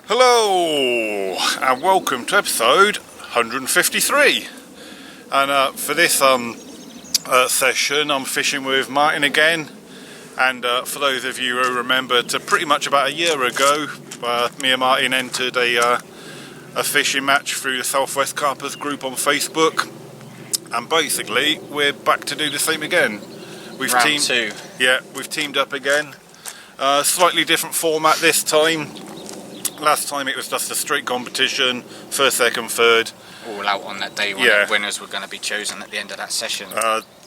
Hello and welcome to episode 153, and for this session I'm fishing with Martin again. And for those of you who remember, pretty much about a year ago me and Martin entered a fishing match through the Southwest Carpers group on Facebook, and basically we're back to do the same again. We've teamed up again. Slightly different format this time. Last time it was just a straight competition, first, second, third. All out on that day when the winners were going to be chosen at the end of that session.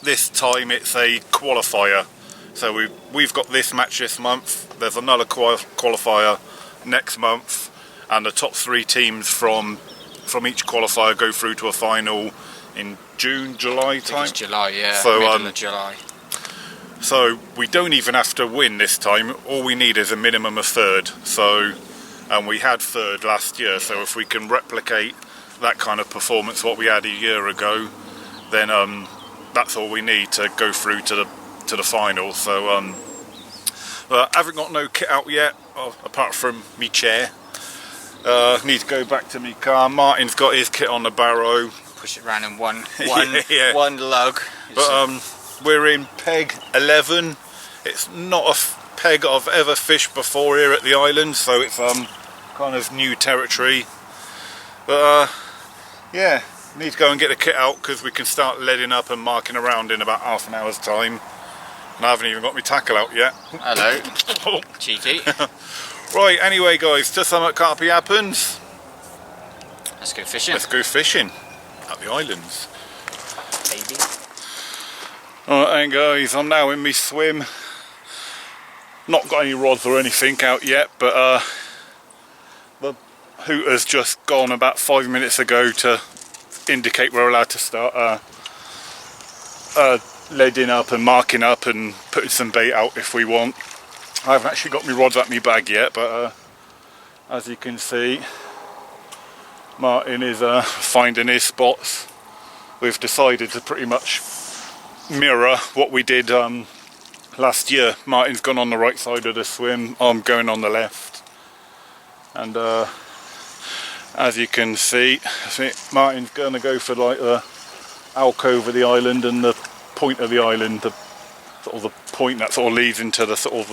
This time it's a qualifier. So we've got this match this month. There's another qualifier next month, and the top 3 teams from each qualifier go through to a final in June, July time. It's July, yeah. So, middle of July. So we don't even have to win this time. All we need is a minimum of third. And we had third last year, so if we can replicate that kind of performance what we had a year ago, then that's all we need to go through to the final. So I haven't got no kit out yet, apart from me chair. Need to go back to me car. Martin's got his kit on the barrow. Push it round in one lug. But we're in peg 11. It's not a peg I've ever fished before here at the island, so it's kind of new territory. But yeah, need to go and get the kit out because we can start leading up and marking around in about half an hour's time. And I haven't even got my tackle out yet. Hello. Cheeky. Right, anyway guys, to sum up Carp happens. Let's go fishing. Let's go fishing at the islands. Baby. Alright then guys, I'm now in my swim. Not got any rods or anything out yet, but the hooter's just gone about 5 minutes ago to indicate we're allowed to start leading up and marking up and putting some bait out if we want. I haven't actually got my rods at my bag yet, but as you can see, Martin is finding his spots. We've decided to pretty much mirror what we did last year. Martin's gone on the right side of the swim, I'm going on the left, and as you can see, I think Martin's going to go for like the alcove of the island and the point of the island, the sort of the point that sort of leads into the sort of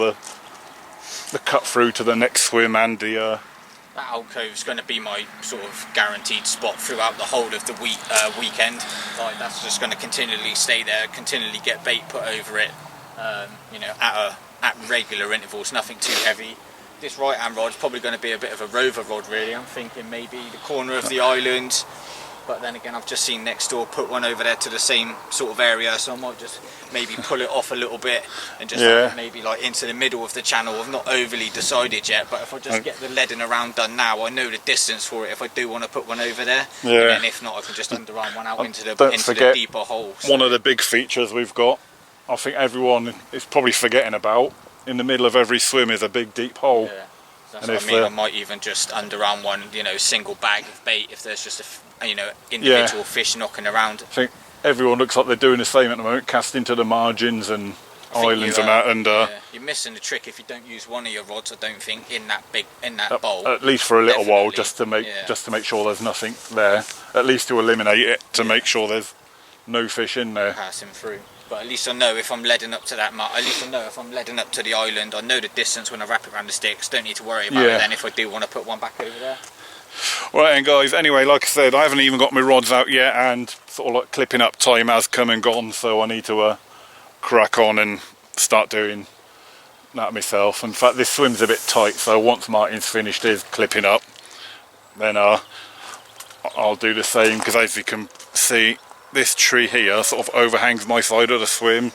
the cut through to the next swim, and the that alcove's going to be my sort of guaranteed spot throughout the whole of the weekend. Like, that's just going to continually stay there, continually get bait put over it. At regular intervals, nothing too heavy. This right hand rod's probably going to be a bit of a rover rod really. I'm thinking maybe the corner of the island, but then again I've just seen next door put one over there to the same sort of area, so I might just maybe pull it off a little bit and just maybe like into the middle of the channel. I've not overly decided yet, but if I just get the leading around done now, I know the distance for it if I do want to put one over there, and then if not I can just underarm one out into the deeper hole. So one of the big features we've got, I think everyone is probably forgetting about, in the middle of every swim is a big deep hole. Yeah, that's what I mean. I might even just underarm one, single bag of bait if there's just individual fish knocking around. I think everyone looks like they're doing the same at the moment, casting to the margins and islands and that. And you're missing the trick if you don't use one of your rods, I don't think, in that bowl. At least for a little while, just to make sure there's nothing there. At least to eliminate it, to make sure there's no fish in there. Passing through. But at least I know if I'm leading up to that mark, at least I know if I'm leading up to the island, I know the distance when I wrap it around the sticks, don't need to worry about it then if I do want to put one back over there. Right then guys, anyway, like I said, I haven't even got my rods out yet, and sort of like clipping up time has come and gone, so I need to crack on and start doing that myself. In fact, this swim's a bit tight, so once Martin's finished his clipping up, then I'll do the same, because as you can see, this tree here sort of overhangs my side of the swim,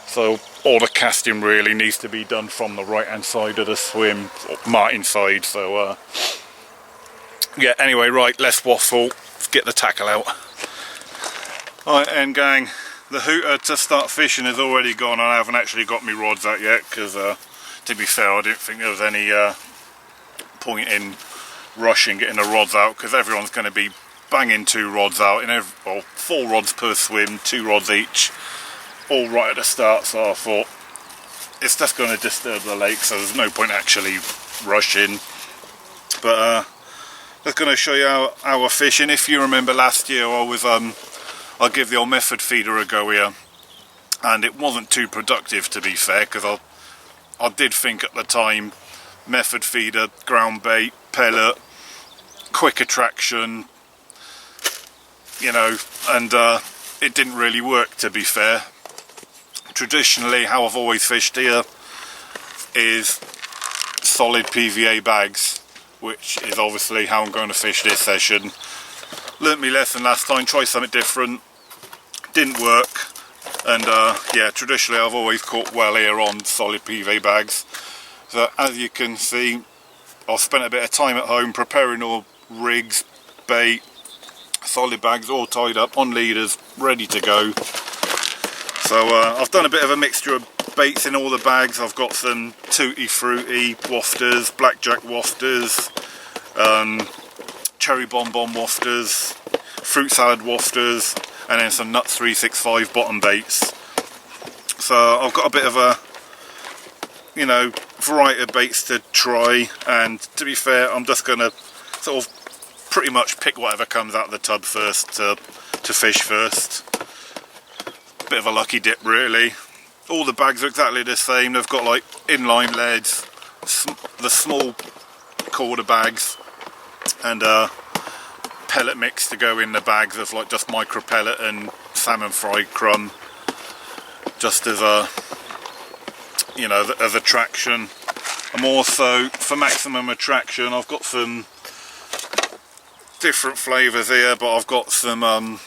so all the casting really needs to be done from the right hand side of the swim, Martin's side. So yeah, anyway, right, less waffle, let's get the tackle out. Alright, and gang, the hooter to start fishing has already gone, and I haven't actually got my rods out yet, because to be fair, I didn't think there was any point in rushing getting the rods out, because everyone's going to be banging 2 rods out, 4 rods per swim, 2 rods each, all right at the start. So I thought it's just going to disturb the lake, so there's no point actually rushing. But just going to show you how we're fishing. If you remember last year, I'll give the old method feeder a go here, and it wasn't too productive, to be fair, because I did think at the time method feeder, ground bait, pellet, quick attraction, you know, and it didn't really work, to be fair. Traditionally, how I've always fished here is solid PVA bags, which is obviously how I'm going to fish this session. Learnt me lesson last time, tried something different, didn't work, and yeah, traditionally I've always caught well here on solid PVA bags. So as you can see, I've spent a bit of time at home preparing all rigs, bait, solid bags all tied up on leaders, ready to go. So I've done a bit of a mixture of baits in all the bags. I've got some tutti frutti wafters, blackjack wafters, cherry bonbon wafters, fruit salad wafters, and then some nuts 365 bottom baits. So I've got a bit of a, you know, variety of baits to try, and to be fair, I'm just going to sort of pretty much pick whatever comes out of the tub first to fish first. Bit of a lucky dip, really. All the bags are exactly the same. They've got like inline leads, the small quarter bags, and pellet mix to go in the bags of like just micro pellet and salmon fried crumb, just as a, you know, as attraction. I'm also, for maximum attraction, I've got some different flavours here, but I've got some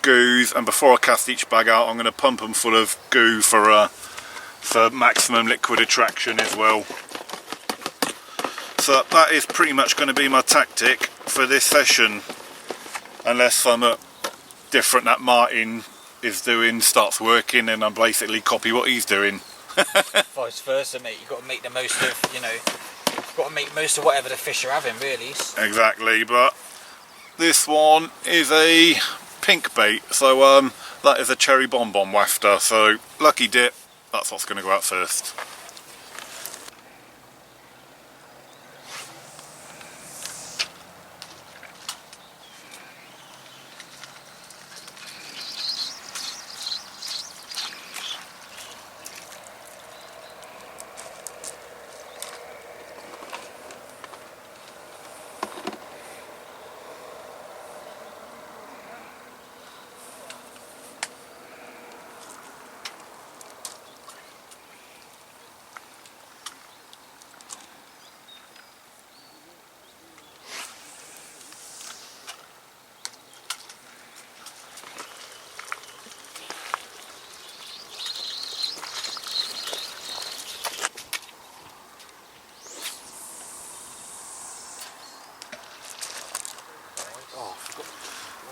goos, and before I cast each bag out I'm going to pump them full of goo for maximum liquid attraction as well. So that is pretty much going to be my tactic for this session, unless something different that Martin is doing starts working and I basically copy what he's doing. Vice versa, mate. You've got to make the most of, you know, you've got to make most of whatever the fish are having, really. Exactly, but this one is a pink bait, so that is a cherry bonbon wafter, so lucky dip, that's what's going to go out first.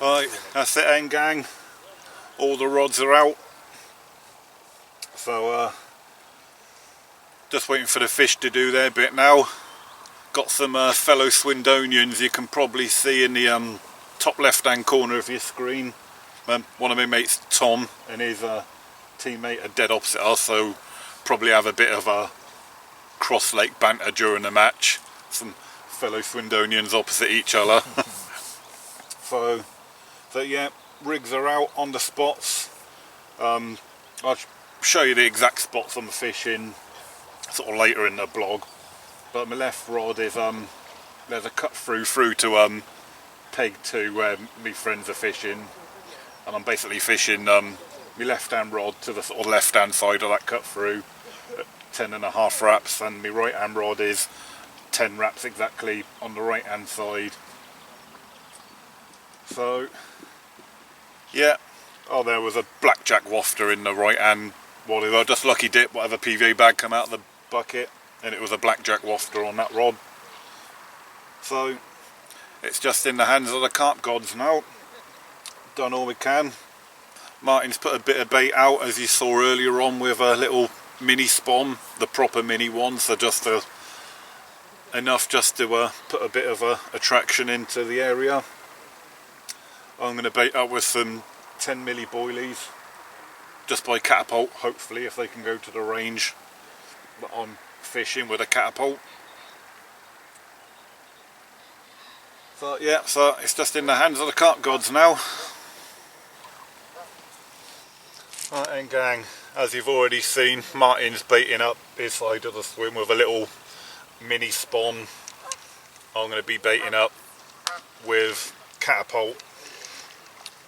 Right, that's it then, gang. All the rods are out. So just waiting for the fish to do their bit now. Got some fellow Swindonians you can probably see in the top left hand corner of your screen. One of my mates, Tom, and his teammate are dead opposite us, so probably have a bit of a cross lake banter during the match. Some fellow Swindonians opposite each other. So yeah, rigs are out on the spots. I'll show you the exact spots I'm fishing sort of later in the blog. But my left rod is there's a cut through to peg 2 where my friends are fishing, and I'm basically fishing my left hand rod to the sort of left hand side of that cut through at 10.5 wraps, and my right hand rod is 10 wraps exactly on the right hand side. So yeah, oh, there was a blackjack wafter in the right hand. Well, just lucky dip, whatever PVA bag come out of the bucket, and it was a blackjack wafter on that rod. So it's just in the hands of the carp gods now. Done all we can. Martin's put a bit of bait out, as you saw earlier on, with a little mini spawn, the proper mini one, so just enough just to put a bit of attraction into the area. I'm going to bait up with some 10 milli boilies, just by catapult, hopefully, if they can go to the range. But I'm fishing with a catapult. So yeah, so it's just in the hands of the carp gods now. Right, and gang, as you've already seen, Martin's baiting up his side of the swim with a little mini spawn. I'm going to be baiting up with catapult,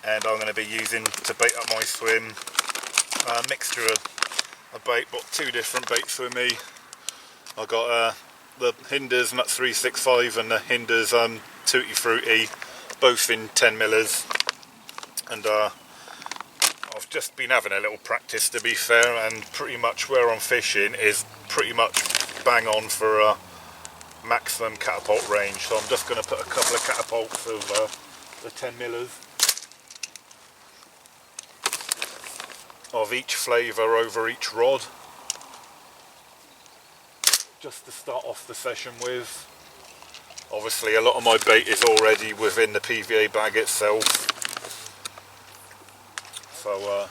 and I'm going to be using to bait up my swim a mixture of bait, but two different baits for me. I've got the Hinders Nut 365 and the Hinders Tutti Frutti, both in 10 millers, and I've just been having a little practice, to be fair, and pretty much where I'm fishing is pretty much bang on for maximum catapult range. So I'm just going to put a couple of catapults of the 10 millers of each flavour over each rod, just to start off the session with. Obviously a lot of my bait is already within the PVA bag itself, so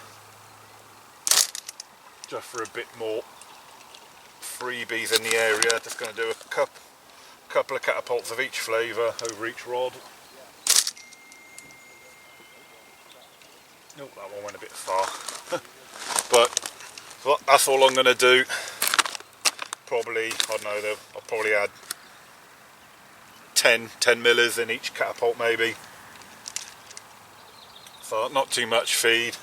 just for a bit more freebies in the area, just going to do a couple of catapults of each flavour over each rod. Oh, that one went a bit far. But that's all I'm going to do. Probably, I don't know, I'll probably add 10 millers in each catapult maybe. So not too much feed.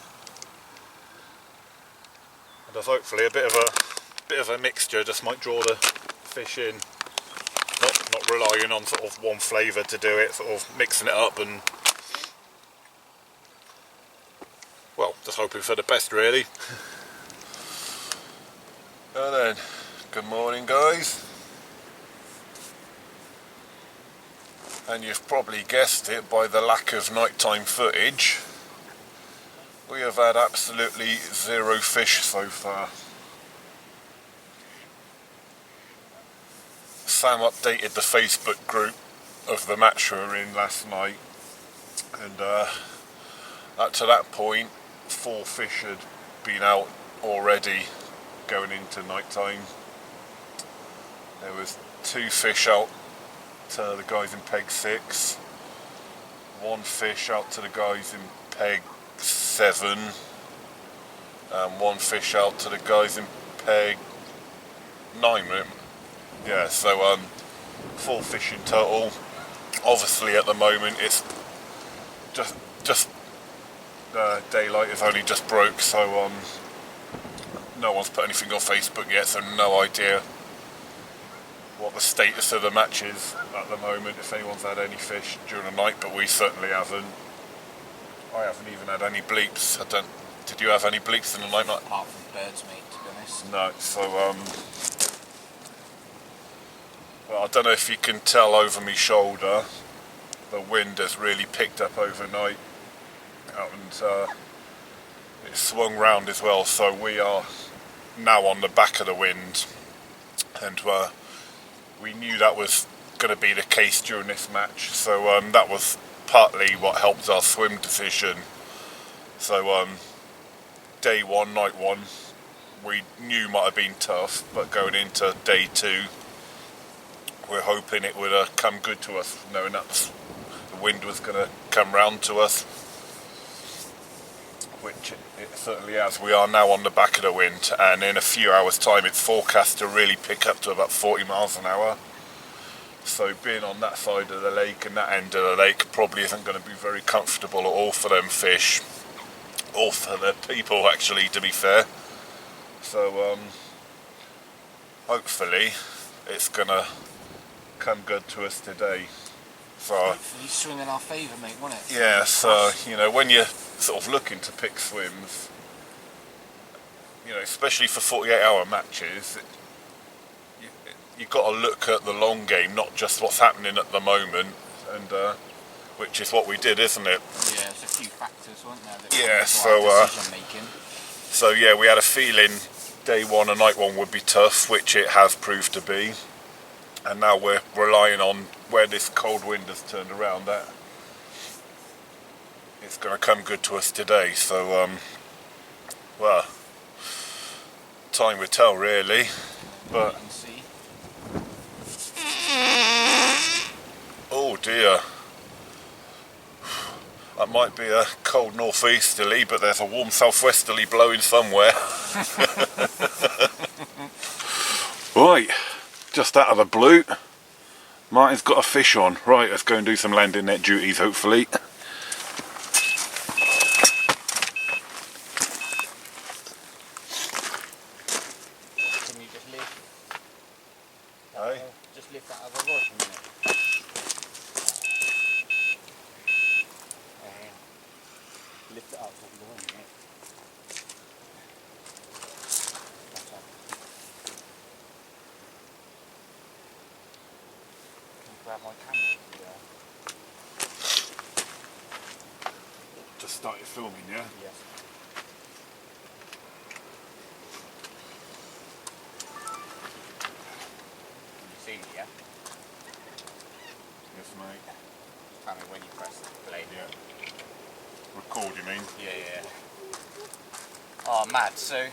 And just hopefully a bit of a mixture just might draw the fish in. Not relying on sort of one flavour to do it, sort of mixing it up, and well, just hoping for the best really. So then, good morning guys. And you've probably guessed it by the lack of nighttime footage, we have had absolutely zero fish so far. Sam updated the Facebook group of the match we were in last night, and up to that point 4 fish had been out already going into night time. There was 2 fish out to the guys in peg 6, 1 fish out to the guys in peg 7, and 1 fish out to the guys in peg 9. Yeah, so 4 fish in total. Obviously at the moment it's just daylight has only just broke, so no one's put anything on Facebook yet, so no idea what the status of the match is at the moment, if anyone's had any fish during the night, but we certainly haven't. I haven't even had any bleeps. Did you have any bleeps in the night? Apart from birds, mate, to be honest. No, so well, I don't know if you can tell over my shoulder, the wind has really picked up overnight, and it swung round as well, so we are now on the back of the wind, and we knew that was going to be the case during this match, so that was partly what helped our swim decision. So day 1, night 1, we knew might have been tough, but going into day 2, we're hoping it would come good to us, knowing that the wind was going to come round to us, which it certainly has. We are now on the back of the wind, and in a few hours time it's forecast to really pick up to about 40 miles an hour. So being on that side of the lake and that end of the lake probably isn't going to be very comfortable at all for them fish, or for the people actually, to be fair. So hopefully it's going to come good to us today. So Hopefully swing in our favour, mate, won't it? yeah, so you know, when you're sort of looking to pick swims, you know, especially for 48-hour matches, you've got to look at the long game, not just what's happening at the moment, and which is what we did, isn't it? Yeah, there's a few factors, weren't there? That Yeah, decision making. So yeah, we had a feeling day 1 and night 1 would be tough, which it has proved to be, and now we're relying on where this cold wind has turned around, that it's going to come good to us today. So well, time will tell really, but You can see. oh dear, That might be a cold northeasterly, but there's a warm southwesterly blowing somewhere. Right, just out of the blue, Martin's got a fish on. Right, let's go and do some landing net duties, hopefully. Can you just lift? Hey? Just lift that other rod from there. Lift it up so we go in, mate. Can you grab my camera? Yeah. Just started filming, yeah? Yes. Can you see me, yeah? Yes, mate. Tell me when you press play. Yeah. Record, you mean? Yeah. Oh, mad. So,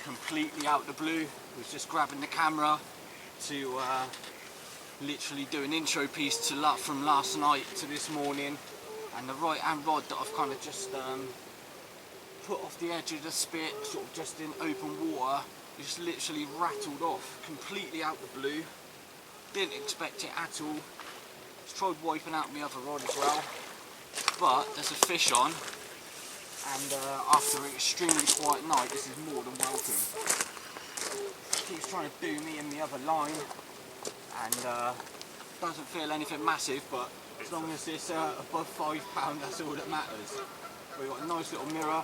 completely out the blue, was just grabbing the camera to literally do an intro piece to from last night to this morning, and the right hand rod that I've kind of just put off the edge of the spit, sort of just in open water, just literally rattled off, completely out the blue. Didn't expect it at all. Just tried wiping out my other rod as well. But there's a fish on, and after an extremely quiet night, this is more than welcome. Keeps trying to do me in the other line, and doesn't feel anything massive, but as long as it's above £5, that's all that matters. We've got a nice little mirror.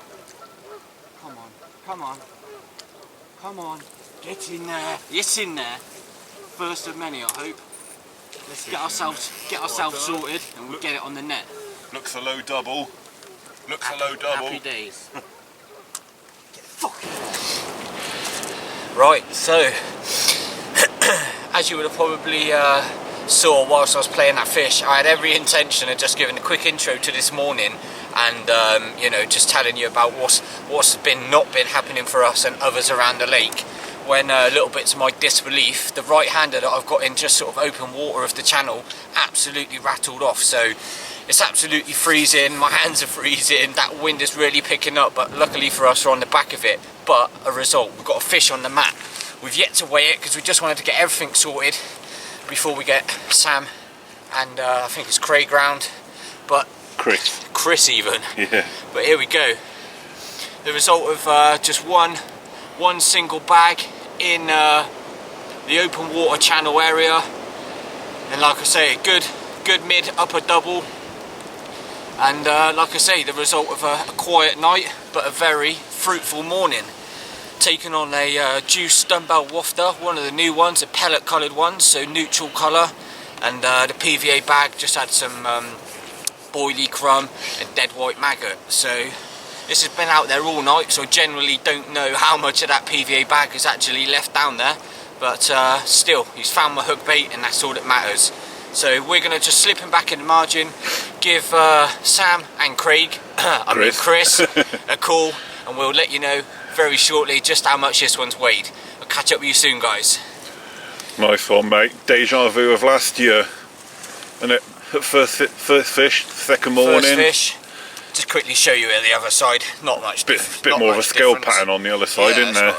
Come on, get in there. It's in there. First of many, I hope. Let's get ourselves sorted, and we'll get it on the net. Looks a low double. Happy days. Get fucking right, so as you would have probably saw whilst I was playing that fish, I had every intention of just giving a quick intro to this morning, and you know, just telling you about what's not been happening for us and others around the lake. When a little bit to my disbelief, the right-hander that I've got in just sort of open water of the channel absolutely rattled off. So it's absolutely freezing, my hands are freezing, that wind is really picking up, but luckily for us we're on the back of it. But a result, we've got a fish on the mat. We've yet to weigh it because we just wanted to get everything sorted before we get Sam and I think it's Craig round, but Chris even. Yeah. But here we go. The result of just one single bag in the open water channel area, and like I say, a good mid upper double, and like I say, the result of a quiet night but a very fruitful morning. Taken on a juice dumbbell wafter, one of the new ones, a pellet coloured one, so neutral colour, and the PVA bag just had some boilie crumb and dead white maggot. So this has been out there all night, so I generally don't know how much of that PVA bag is actually left down there, but still, he's found my hook bait, and that's all that matters. So we're going to just slip him back in the margin, give Sam and Craig, Chris, a call, and we'll let you know very shortly just how much this one's weighed. I'll catch up with you soon, guys. Nice one, mate. Deja vu of last year. And it first fish, second morning. First fish. Just quickly show you the other side. Not much. Bit more of a scale pattern on the other side, isn't there?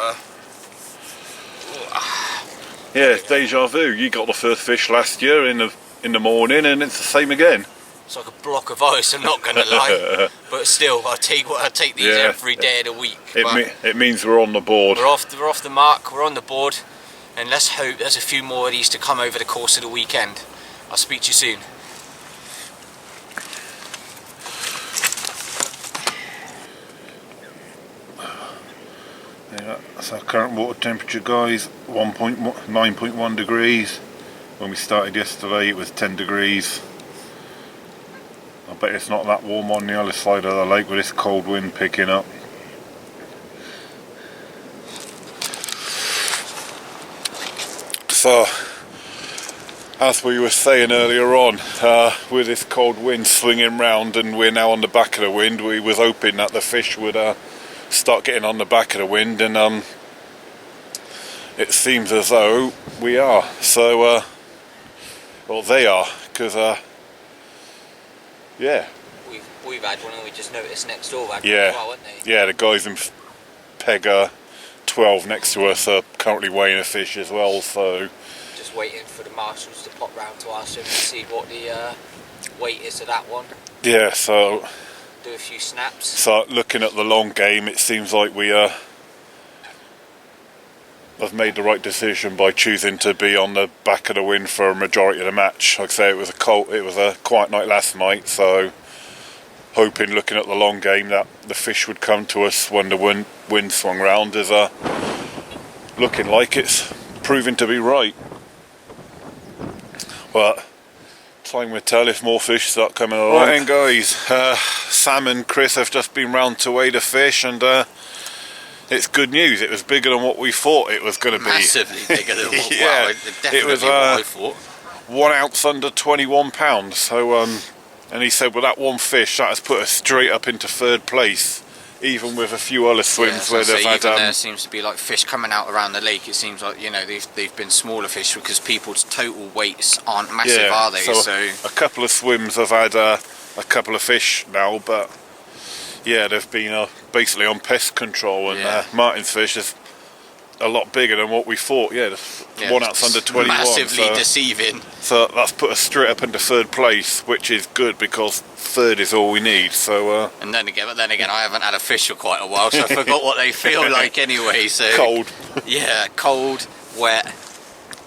Yeah, it's deja vu. You got the first fish last year in the morning, and it's the same again. It's like a block of ice, I'm not going to lie. But still, I take these every day of the week. It means we're on the board. We're off the mark, we're on the board, and let's hope there's a few more of these to come over the course of the weekend. I'll speak to you soon. Yeah, that's our current water temperature, guys. 9.1 degrees. When we started yesterday, it was 10 degrees. I bet it's not that warm on the other side of the lake with this cold wind picking up. So, as we were saying earlier on, with this cold wind swinging round and we're now on the back of the wind, we was hoping that the fish would start getting on the back of the wind, and it seems as though we are. So, well, they are, because yeah, we've had one, and we just noticed next door had Yeah. one as well, haven't they? Yeah, the guys in Pega 12 next to us are currently weighing a fish as well, so Just waiting for the marshals to pop round to ask them and see what the weight is of that one. yeah, so Do a few snaps. So looking at the long game, it seems like we have made the right decision by choosing to be on the back of the wind for a majority of the match. Like I say, it was a quiet night last night, so hoping, looking at the long game, that the fish would come to us when the wind swung round is looking like it's proving to be right. But time will tell if more fish start coming along. Right then guys, Sam and Chris have just been round to weigh the fish, and it's good news. It was bigger than what we thought it was going to be. Massively bigger than what, yeah, well, definitely it was what I thought. 1 ounce under 21 pounds. So and he said, well, that one fish that has put us straight up into 3rd place, even with a few other swims where they've had. There seems to be like fish coming out around the lake. It seems like, you know, they've been smaller fish because people's total weights aren't massive, are they? So a couple of swims have had a couple of fish now, but yeah, they've been basically on pest control, and Martin's fish is a lot bigger than what we thought. Yeah, 1 ounce under 21. Massively deceiving. So that's put us straight up into 3rd place, which is good because 3rd is all we need. So and then again, I haven't had a fish for quite a while, so I forgot what they feel like anyway. So cold. Yeah, cold, wet.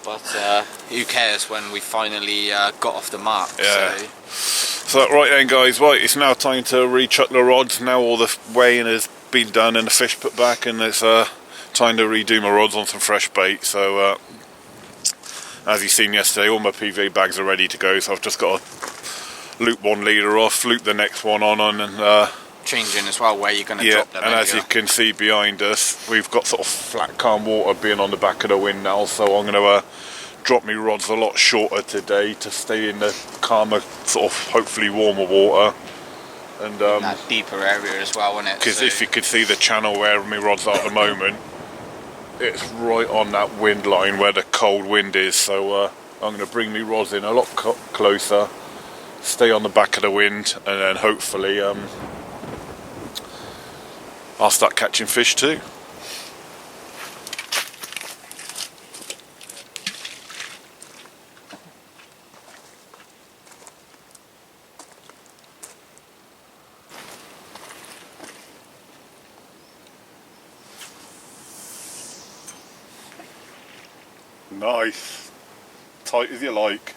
But who cares when we finally got off the mark? Yeah. So right then guys, right, it's now time to rechuck the rods. Now all the weighing has been done and the fish put back, and it's time to redo my rods on some fresh bait. So as you've seen yesterday, all my PVA bags are ready to go, so I've just got to loop one leader off, loop the next one on, and changing as well where you're going to drop them. And as you can see behind us, we've got sort of flat calm water being on the back of the wind now, so I'm going to drop my rods a lot shorter today to stay in the calmer, sort of hopefully warmer water. And that deeper area as well, isn't it? Because if you could see the channel where my rods are at the moment, it's right on that wind line where the cold wind is, so I'm going to bring my rods in a lot closer, stay on the back of the wind, and then hopefully I'll start catching fish too. Nice, tight as you like.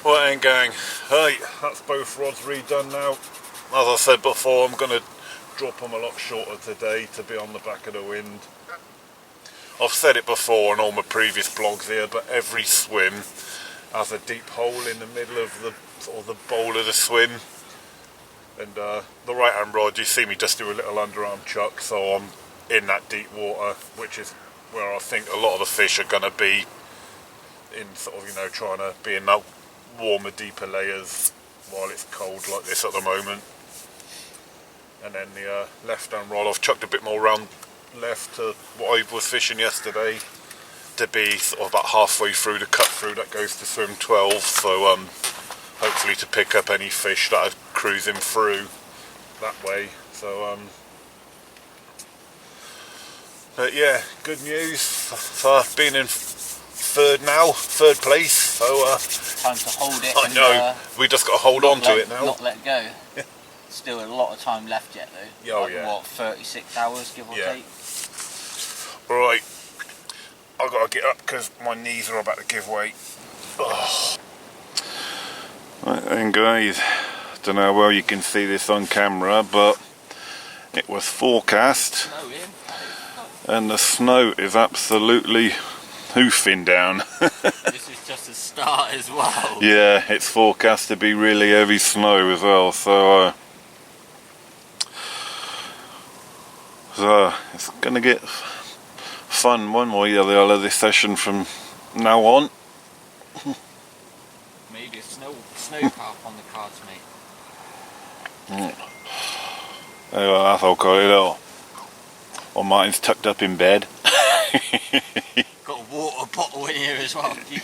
Right then gang, hey, that's both rods redone now. As I said before, I'm going to drop them a lot shorter today to be on the back of the wind. I've said it before on all my previous blogs here, but every swim has a deep hole in the middle of the sort of the bowl of the swim. And the right hand rod, you see me just do a little underarm chuck, so I'm in that deep water, which is where I think a lot of the fish are going to be, in sort of, you know, trying to be in that warmer, deeper layers while it's cold like this at the moment. And then the left hand rod, I've chucked a bit more round left to what I was fishing yesterday, to be sort of about halfway through the cut through that goes to swim 12, so hopefully to pick up any fish that are cruising through that way. So but yeah, good news. So I've been in 3rd place, so time to hold it. I know, we just got to hold on to it now. Not let go. Still a lot of time left yet though. Oh like, yeah. What, 36 hours give or take? Right, I've got to get up because my knees are about to give way. Oh. Right then guys, don't know how well you can see this on camera, but it was forecast and the snow is absolutely hoofing down. This is just a start as well. Yeah, it's forecast to be really heavy snow as well, so it's gonna get fun one way or the other this session from now on. Maybe a snow carp on the cards, mate. Anyway, that's okay though. Well, Martin's tucked up in bed. Got a water bottle in here as well. You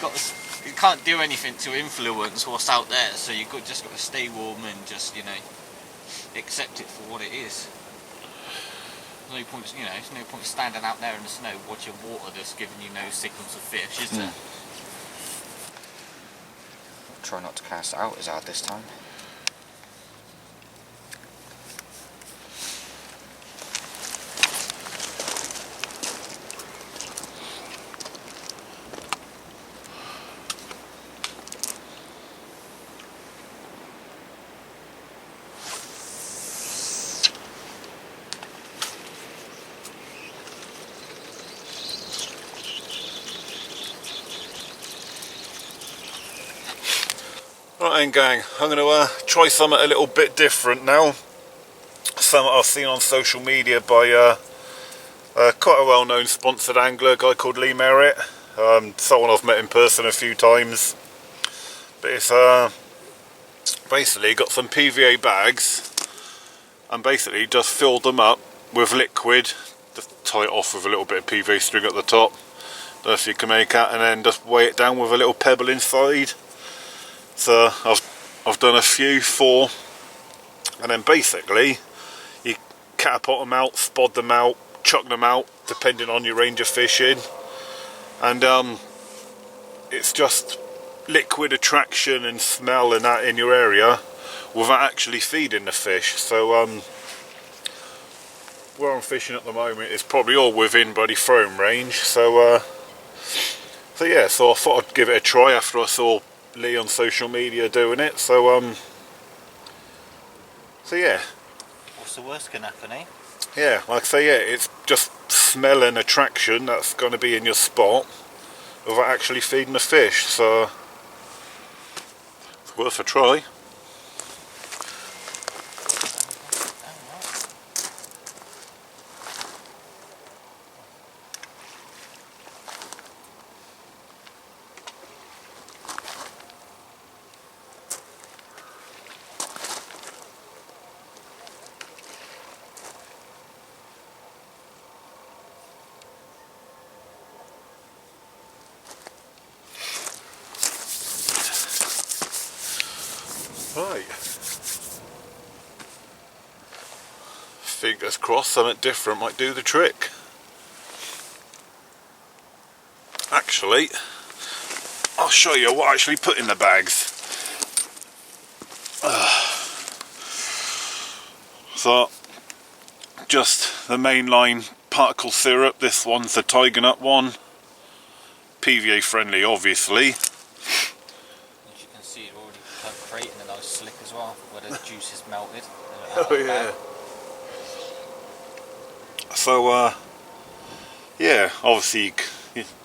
can't do anything to influence what's out there, so just got to stay warm and just, you know, accept it for what it is. There's no point, you know, there's no point standing out there in the snow watching water that's giving you no signals of fish, is there? Try not to cast it out as hard this time. Right then gang, I'm going to try something a little bit different now. Something I've seen on social media by quite a well-known sponsored angler, a guy called Lee Merritt. Someone I've met in person a few times. But it's basically got some PVA bags and basically just filled them up with liquid. Just tie it off with a little bit of PVA string at the top, if you can make out, and then just weigh it down with a little pebble inside. So I've done a few, 4, and then basically you catapult them out, spod them out, chuck them out, depending on your range of fishing, and it's just liquid attraction and smell and that in your area without actually feeding the fish. So where I'm fishing at the moment is probably all within bloody throwing range. So yeah, so I thought I'd give it a try after I saw Lee on social media doing it. So yeah. What's the worst can happen, eh? Yeah, like I say, yeah, it's just smell and attraction that's going to be in your spot without actually feeding the fish. So it's worth a try. Right. Fingers crossed something different might do the trick. Actually, I'll show you what I actually put in the bags. So, just the mainline particle syrup. This one's the Tiger Nut one. PVA friendly, obviously. As you can see, it already creating a nice slick as well, where the juice is melted. Oh yeah. So yeah, obviously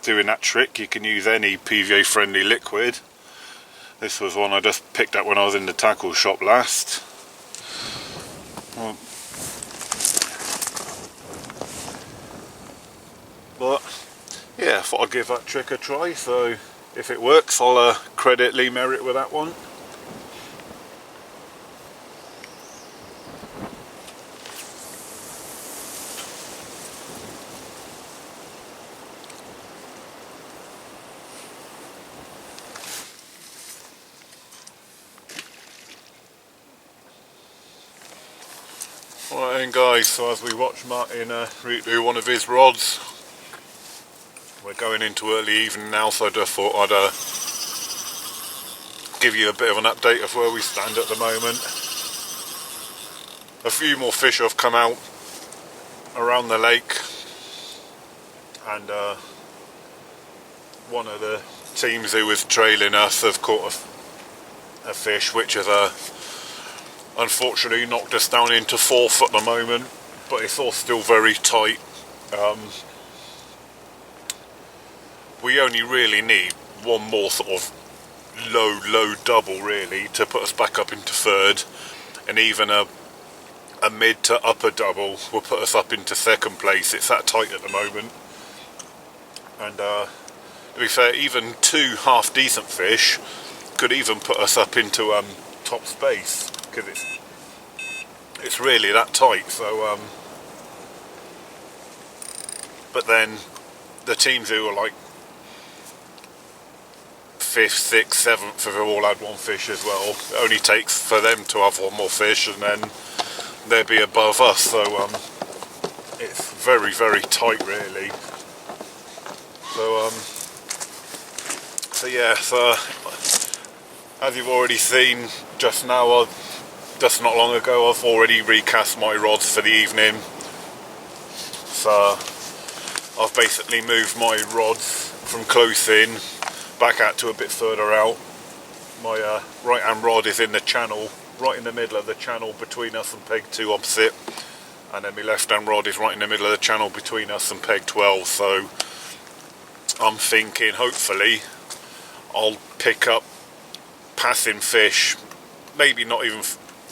doing that trick you can use any PVA friendly liquid. This was one I just picked up when I was in the tackle shop last. But yeah, I thought I'd give that trick a try, so if it works I'll credit Lee Merritt with that one. Right then guys, so as we watch Martin redo one of his rods, we're going into early evening now, so I just thought I'd give you a bit of an update of where we stand at the moment. A few more fish have come out around the lake, and one of the teams who was trailing us have caught a fish which has unfortunately knocked us down into 4th at the moment, but it's all still very tight. We only really need one more sort of low double really to put us back up into 3rd, and even a mid to upper double will put us up into 2nd place. It's that tight at the moment, and to be fair, even 2 half decent fish could even put us up into top space, because it's really that tight. So but then the teams who are like 5th, 6th, 7th have all had one fish as well. It only takes for them to have one more fish and then they'll be above us. So it's very, very tight really. So yeah, so as you've already seen just now, just not long ago, I've already recast my rods for the evening. So I've basically moved my rods from close in back out to a bit further out. My right hand rod is in the channel, right in the middle of the channel between us and peg 2 opposite, and then my left hand rod is right in the middle of the channel between us and peg 12. So I'm thinking hopefully I'll pick up passing fish, maybe not even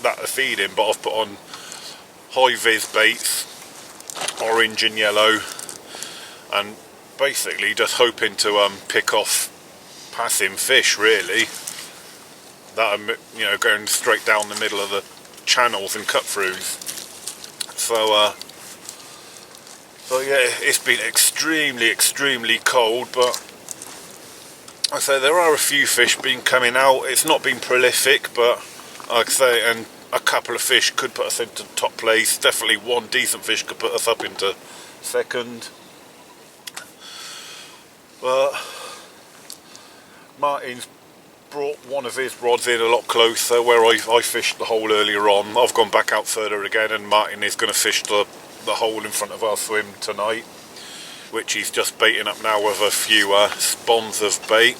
that are feeding, but I've put on high vis baits, orange and yellow, and basically just hoping to pick off passing fish really that are, you know, going straight down the middle of the channels and cut throughs. So yeah, it's been extremely cold, but I say there are a few fish been coming out. It's not been prolific, but like I say, and a couple of fish could put us into top place. Definitely one decent fish could put us up into second. But Martin's brought one of his rods in a lot closer where I fished the hole earlier on. I've gone back out further again, and Martin is going to fish the hole in front of our swim tonight, which he's just baiting up now with a few spawns of bait.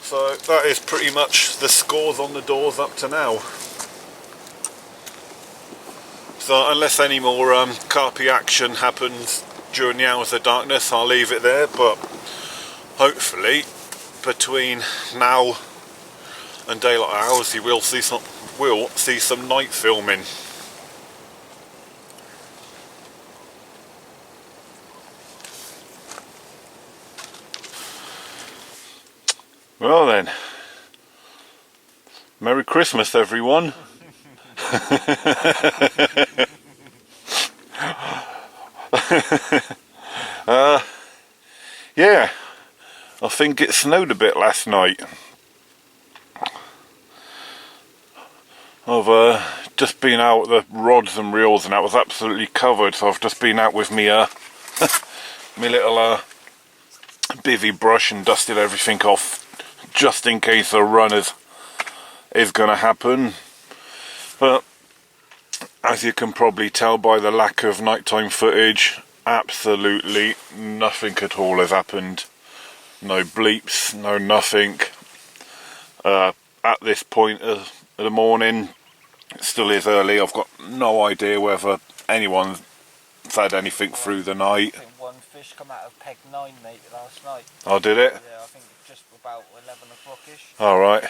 So that is pretty much the scores on the doors up to now. So unless any more carpy action happens during the hours of darkness, I'll leave it there, but hopefully between now and daylight hours you will see some night filming. Well then, Merry Christmas everyone. Yeah, I think it snowed a bit last night. I've just been out with the rods and reels and that was absolutely covered, so I've just been out with me my little bivvy brush and dusted everything off just in case a run is going to happen. But as you can probably tell by the lack of nighttime footage, absolutely nothing at all has happened. No bleeps, no nothing. At this point of the morning, it still is early, I've got no idea whether anyone's had anything through the night. I think one fish come out of peg 9, mate, last night. Oh, did it? Yeah, I think just about 11 o'clock-ish. Alright.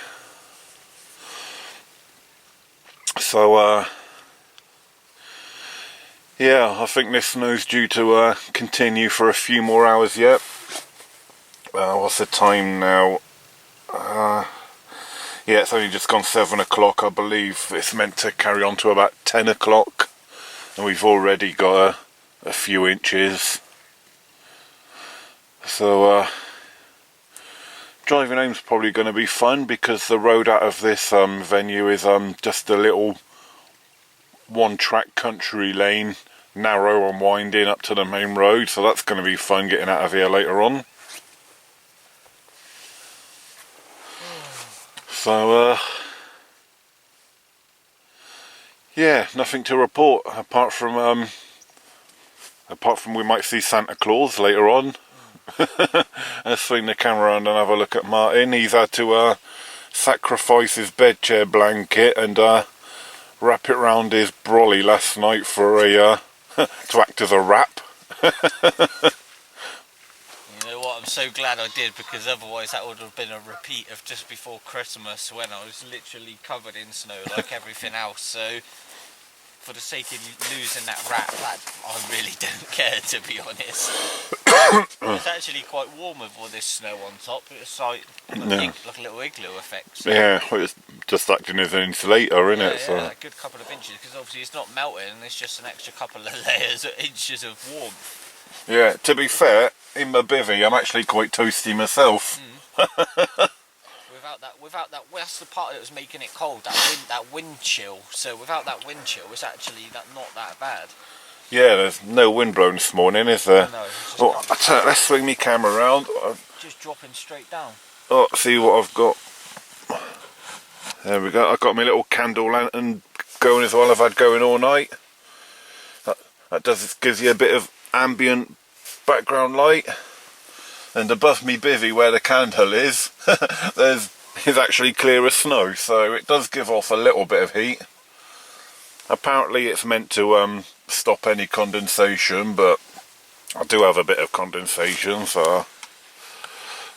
So, yeah, I think this snow's due to continue for a few more hours yet. What's the time now? Yeah, it's only just gone 7 o'clock. I believe it's meant to carry on to about 10 o'clock. And we've already got a few inches. So, driving home's probably going to be fun because the road out of this venue is just a little one-track country lane, narrow and winding up to the main road. So that's going to be fun getting out of here later on. So, yeah, nothing to report apart from we might see Santa Claus later on. Let's swing the camera around and have a look at Martin. He's had to sacrifice his bed chair blanket and wrap it round his brolly last night for a to act as a wrap. You know what, I'm so glad I did, because otherwise that would have been a repeat of just before Christmas when I was literally covered in snow like everything else. So for the sake of losing that wrap, I really don't care, to be honest. It's actually quite warm with all this snow on top. It's like a little igloo effect. So. Yeah, well, it's just acting as an insulator, isn't it? So. Yeah, a good couple of inches, because obviously it's not melting, it's just an extra couple of layers, inches of warmth. Yeah, to be fair, in my bivvy, I'm actually quite toasty myself. Without that, that's the part that was making it cold. That wind chill. So without that wind chill, it's actually not that bad. Yeah, there's no wind blowing this morning, is there? No. Oh, let's swing me camera around. Just dropping straight down. Oh, see what I've got. There we go. I've got my little candle lantern going as well. I've had going all night. That gives you a bit of ambient background light. And above me bivvy, where the candle is, is actually clear as snow, so it does give off a little bit of heat. Apparently it's meant to stop any condensation, but I do have a bit of condensation, so.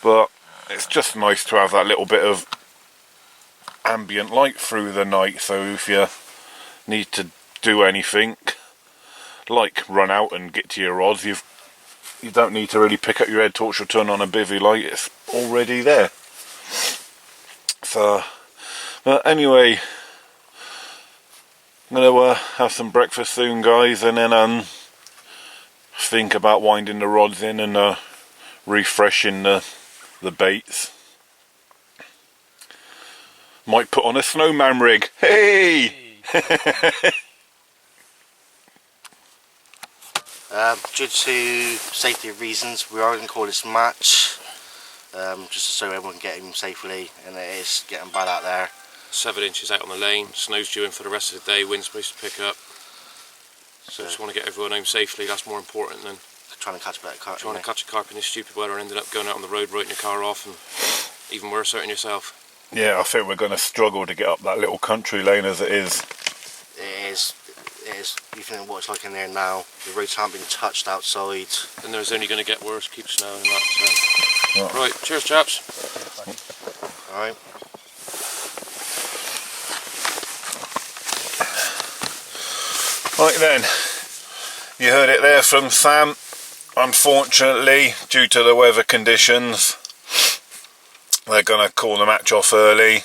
But it's just nice to have that little bit of ambient light through the night, so if you need to do anything, like run out and get to your rods, you don't need to really pick up your head torch or turn on a bivvy light, it's already there. So, but anyway, I'm going to have some breakfast soon, guys, and then think about winding the rods in and refreshing the baits. Might put on a snowman rig. Hey! Due to safety reasons, we are going to call this match, just so everyone can get him safely, and it is getting bad out there. 7 inches out on the lane, snow's due in for the rest of the day, wind's supposed to pick up. So just want to get everyone home safely, that's more important than trying to catch a better carp. Trying to catch a carp in this stupid weather and ended up going out on the road, writing your car off, and even worse, hurting yourself. Yeah, I think we're going to struggle to get up that little country lane as it is. It is. You think what it's like in there now. The roads haven't been touched outside. And there's only going to get worse, keep snowing and that. So. Right, cheers chaps. Alright. Right then, you heard it there from Sam. Unfortunately, due to the weather conditions, they're going to call the match off early.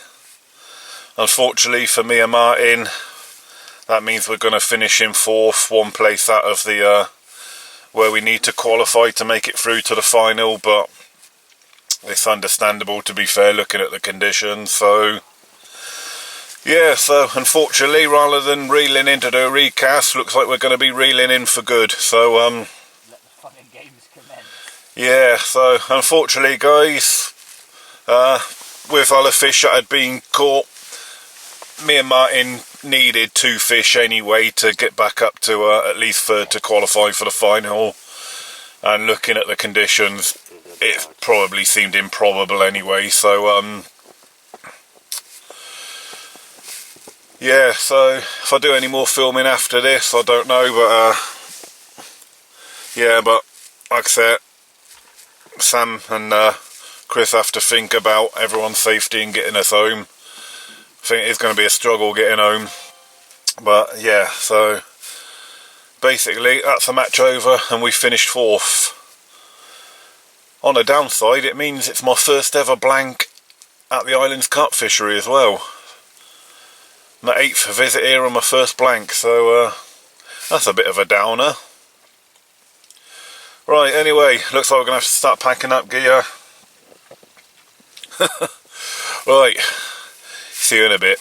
Unfortunately for me and Martin, that means we're going to finish in 4th, 1 place out of the where we need to qualify to make it through to the final, but it's understandable, to be fair, looking at the conditions. So yeah, so unfortunately, rather than reeling into the recast, looks like we're going to be reeling in for good. So let the fun and games commence. Yeah, so unfortunately, guys, with other fish that had been caught, me and Martin needed 2 fish anyway to get back up to at least 3rd to qualify for the final. And looking at the conditions, it probably seemed improbable anyway. So yeah, so if I do any more filming after this, I don't know, but yeah, but like I said, Sam and Chris have to think about everyone's safety and getting us home. I think it's going to be a struggle getting home, but yeah, so basically that's the match over and we finished 4th. On the downside, it means it's my first ever blank at the island's carp fishery as well. My 8th visit here and my first blank, so that's a bit of a downer. Right, anyway, looks like we're going to have to start packing up gear. Right, see you in a bit.